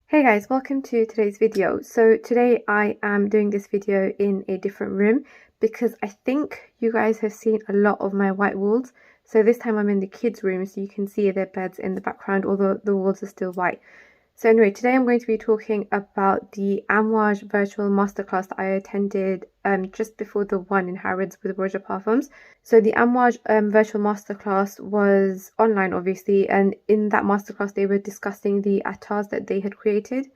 Hey guys, welcome to today's video. So today I am doing this video in a different room because I think you guys have seen a lot of my white walls. So this time I'm in the kids' room so you can see their beds in the background, although the walls are still white. So anyway, today I'm going to be talking about the Amouage virtual masterclass that I attended just before the one in Harrods with Roger Parfums. So the Amouage virtual masterclass was online, obviously, and in that masterclass they were discussing the attars that they had created.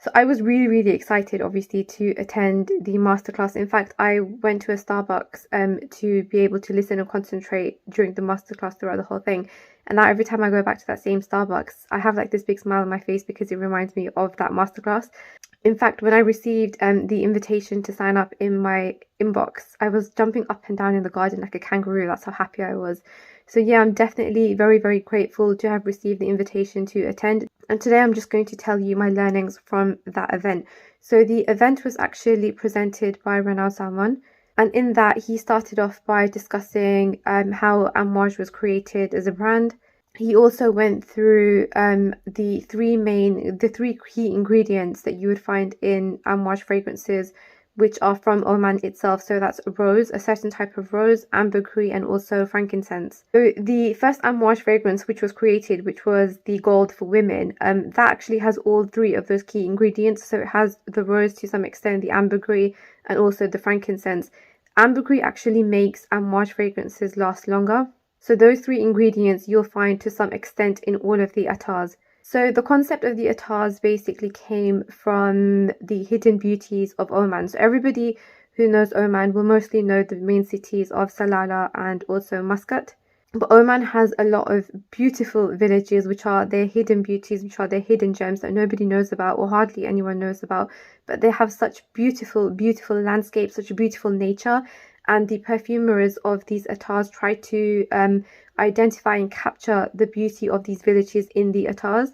So I was really excited, obviously, to attend the masterclass. In fact, I went to a Starbucks to be able to listen and concentrate during the masterclass throughout the whole thing. And now every time I go back to that same Starbucks, I have like this big smile on my face because it reminds me of that masterclass. In fact, when I received the invitation to sign up in my inbox, I was jumping up and down in the garden like a kangaroo. That's how happy I was. So yeah, I'm definitely very grateful to have received the invitation to attend. And today I'm just going to tell you my learnings from that event. So the event was actually presented by Renaud Salmon. And in that, he started off by discussing how Amouage was created as a brand. He also went through the three key ingredients that you would find in Amouage fragrances, which are from Oman itself. So that's rose, a certain type of rose, ambergris, and also frankincense. So the first Amouage fragrance, which was created, which was the Gold for Women, that actually has all three of those key ingredients. So it has the rose to some extent, the ambergris, and also the frankincense. Ambergris actually makes Amouage fragrances last longer. So those three ingredients you'll find to some extent in all of the attars. So the concept of the attars basically came from the hidden beauties of Oman. So everybody who knows Oman will mostly know the main cities of Salalah and also Muscat. But Oman has a lot of beautiful villages which are their hidden beauties, which are their hidden gems that nobody knows about or hardly anyone knows about. But they have such beautiful landscapes, such beautiful nature. And the perfumers of these attars try to identify and capture the beauty of these villages in the attars.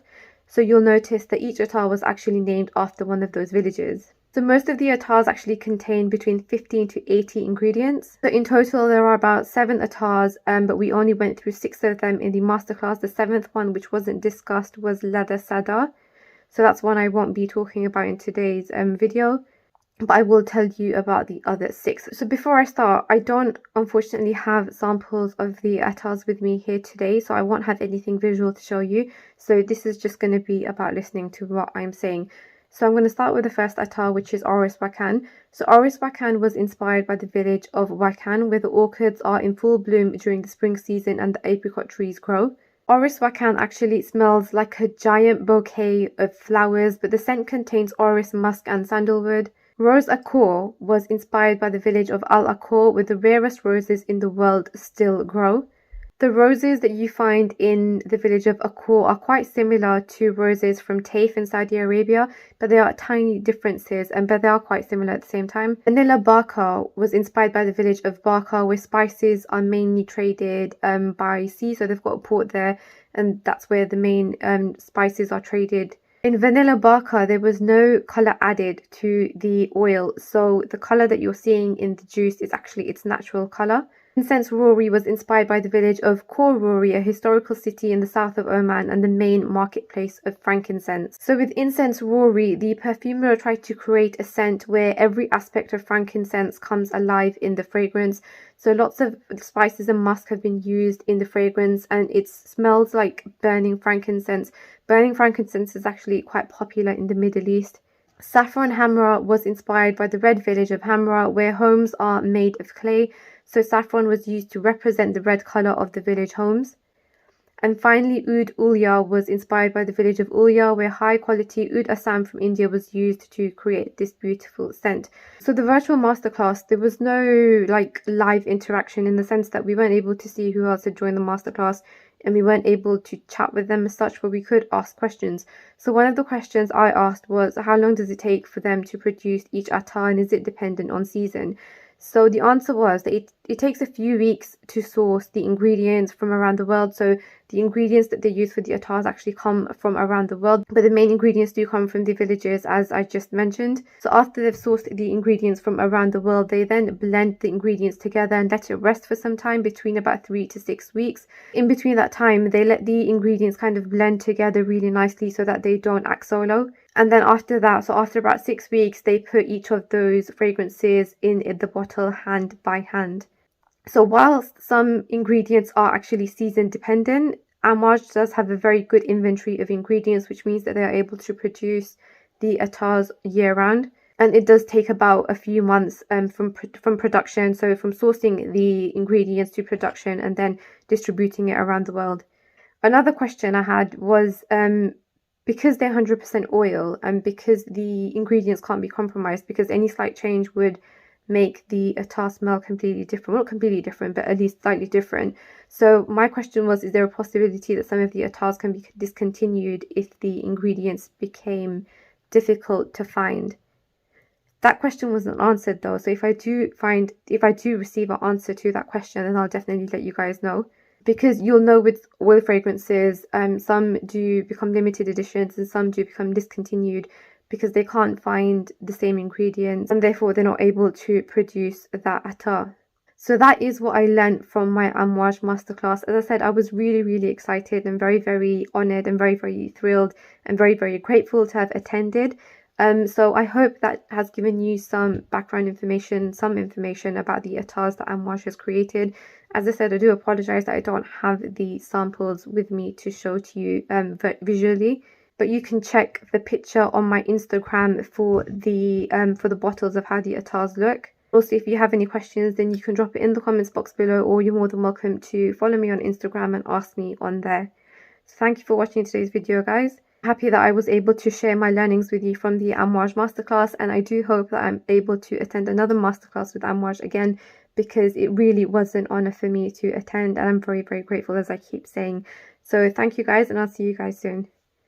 So you'll notice that each attar was actually named after one of those villages. So most of the attars actually contain between 15 to 80 ingredients. So in total there are about 7 attars, but we only went through 6 of them in the masterclass. The 7th one, which wasn't discussed, was Leather Sada. So that's one I won't be talking about in today's video. But I will tell you about the other 6. So before I start, I don't unfortunately have samples of the attars with me here today, so I won't have anything visual to show you. So this is just going to be about listening to what I'm saying. So I'm going to start with the first attar, which is Oris Wakan. So Oris Wakan was inspired by the village of Wakan, where the orchids are in full bloom during the spring season and the apricot trees grow. Oris Wakan actually smells like a giant bouquet of flowers, but the scent contains orris, musk and sandalwood. Rose Akor was inspired by the village of Al Akor, where the rarest roses in the world still grow. The roses that you find in the village of Akor are quite similar to roses from Taif in Saudi Arabia, but there are tiny differences, but they are quite similar at the same time. Vanilla Baka was inspired by the village of Baka, where spices are mainly traded by sea, so they've got a port there, and that's where the main spices are traded. In Vanilla Baka, there was no colour added to the oil, so the colour that you're seeing in the juice is actually its natural colour. Incense Rory was inspired by the village of Khor Rory, a historical city in the south of Oman and the main marketplace of frankincense. So with Incense Rory, the perfumer tried to create a scent where every aspect of frankincense comes alive in the fragrance. So lots of spices and musk have been used in the fragrance, and it smells like burning frankincense. Burning frankincense is actually quite popular in the Middle East. Saffron Hamra was inspired by the red village of Hamra, where homes are made of clay. So saffron was used to represent the red colour of the village homes. And finally, Oud Ulya was inspired by the village of Ulya, where high quality Oud Assam from India was used to create this beautiful scent. So the virtual masterclass, there was no live interaction in the sense that we weren't able to see who else had joined the masterclass, and we weren't able to chat with them as such, but we could ask questions. So one of the questions I asked was, how long does it take for them to produce each attar, and is it dependent on season? So the answer was that it takes a few weeks to source the ingredients from around the world. So the ingredients that they use for the attars actually come from around the world, but the main ingredients do come from the villages, as I just mentioned. So after they've sourced the ingredients from around the world, they then blend the ingredients together and let it rest for some time, between about 3 to 6 weeks. In between that time, they let the ingredients kind of blend together really nicely so that they don't act solo. And then after that, so after about 6 weeks, they put each of those fragrances in the bottle hand by hand. So whilst some ingredients are actually season dependent, Amouage does have a very good inventory of ingredients, which means that they are able to produce the attars year round. And it does take about a few months from production, so from sourcing the ingredients to production and then distributing it around the world. Another question I had was because they're 100% oil and because the ingredients can't be compromised, because any slight change would make the attar smell completely different. Well, not completely different, but at least slightly different. So my question was, is there a possibility that some of the attars can be discontinued if the ingredients became difficult to find? That question wasn't answered though, so if I do receive an answer to that question, then I'll definitely let you guys know. Because you'll know with oil fragrances, some do become limited editions and some do become discontinued because they can't find the same ingredients and therefore they're not able to produce that attar. So that is what I learned from my Amouage masterclass. As I said, I was really excited and very honoured and very thrilled and very grateful to have attended. So I hope that has given you some background information, some information about the attars that Amouage has created. As I said, I do apologize that I don't have the samples with me to show to you visually, but you can check the picture on my Instagram for the bottles of how the attars look. Also, if you have any questions, then you can drop it in the comments box below, or you're more than welcome to follow me on Instagram and ask me on there. So thank you for watching today's video, guys. Happy that I was able to share my learnings with you from the Amouage masterclass, and I do hope that I'm able to attend another masterclass with Amouage again, because it really was an honor for me to attend and I'm very grateful, as I keep saying. So thank you guys, and I'll see you guys soon.